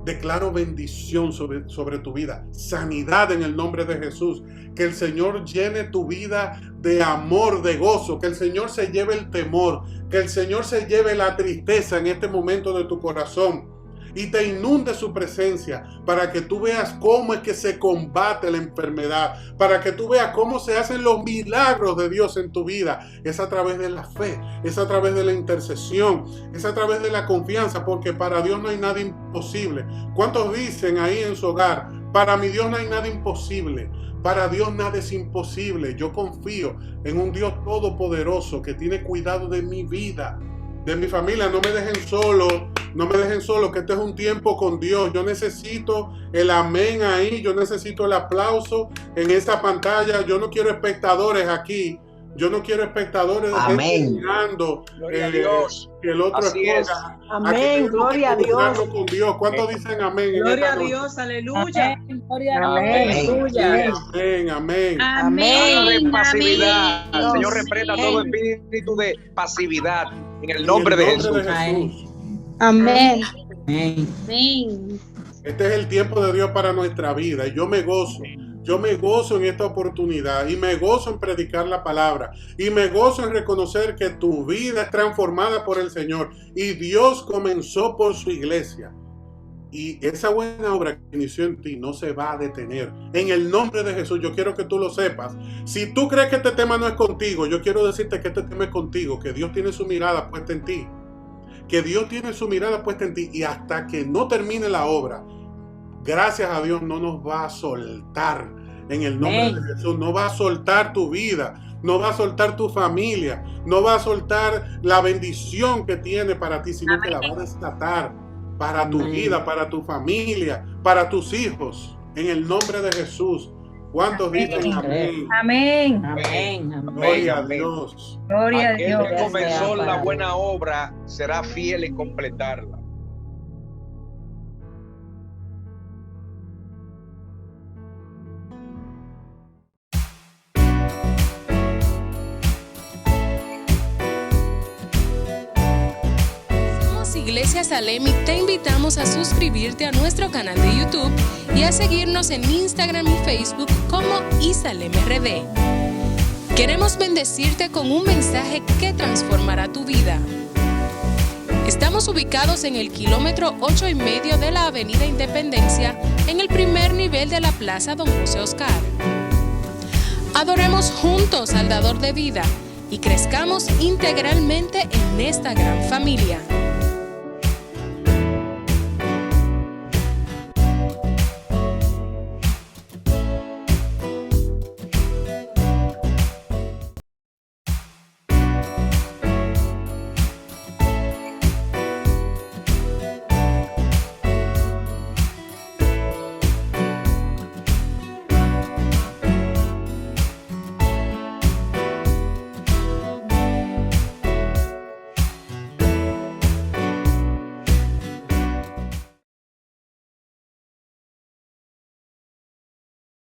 Declaro bendición sobre tu vida, sanidad en el nombre de Jesús. Que el Señor llene tu vida de amor, de gozo. Que el Señor se lleve el temor. Que el Señor se lleve la tristeza en este momento de tu corazón. Y te inunde su presencia para que tú veas cómo es que se combate la enfermedad, para que tú veas cómo se hacen los milagros de Dios en tu vida. Es a través de la fe, es a través de la intercesión, es a través de la confianza, porque para Dios no hay nada imposible. ¿Cuántos dicen ahí en su hogar? Para mi Dios no hay nada imposible. Para Dios nada es imposible. Yo confío en un Dios todopoderoso que tiene cuidado de mi vida, de mi familia. No me dejen solo. No me dejen solo, que este es un tiempo con Dios. Yo necesito el amén ahí. Yo necesito el aplauso en esta pantalla. Yo no quiero espectadores aquí. Yo no quiero espectadores de gente mirando. Gloria a Dios. Que el otro Así es. Amén, gloria a Dios. Con Dios. ¿Cuántos dicen amén? Gloria a Dios, aleluya. Amén, amén. Nada de pasividad. Amén. El Señor reprenda todo espíritu de pasividad en el nombre de Jesús. Amén. Amén. Este es el tiempo de Dios para nuestra vida y yo me gozo. Yo me gozo en esta oportunidad y me gozo en predicar la palabra y me gozo en reconocer que tu vida es transformada por el Señor y Dios comenzó por su iglesia. Y esa buena obra que inició en ti no se va a detener. En el nombre de Jesús, yo quiero que tú lo sepas. Si tú crees que este tema no es contigo, yo quiero decirte que este tema es contigo, que Dios tiene su mirada puesta en ti. Que Dios tiene su mirada puesta en ti y hasta que no termine la obra, gracias a Dios no nos va a soltar en el nombre de Jesús. No va a soltar tu vida, no va a soltar tu familia, no va a soltar la bendición que tiene para ti, sino que la va a desatar para tu vida, para tu familia, para tus hijos, en el nombre de Jesús. ¿Cuántos dicen amén? Amén. Amén. Gloria a Dios. Gloria a Aquel Dios. que comenzó la buena obra será fiel en completarla. Iglesia Salem y te invitamos a suscribirte a nuestro canal de YouTube y a seguirnos en Instagram y Facebook como ISalemRD. Queremos bendecirte con un mensaje que transformará tu vida. Estamos ubicados en el kilómetro 8,5 de la Avenida Independencia, en el primer nivel de la Plaza Don José Oscar. Adoremos juntos al Dador de vida y crezcamos integralmente en esta gran familia.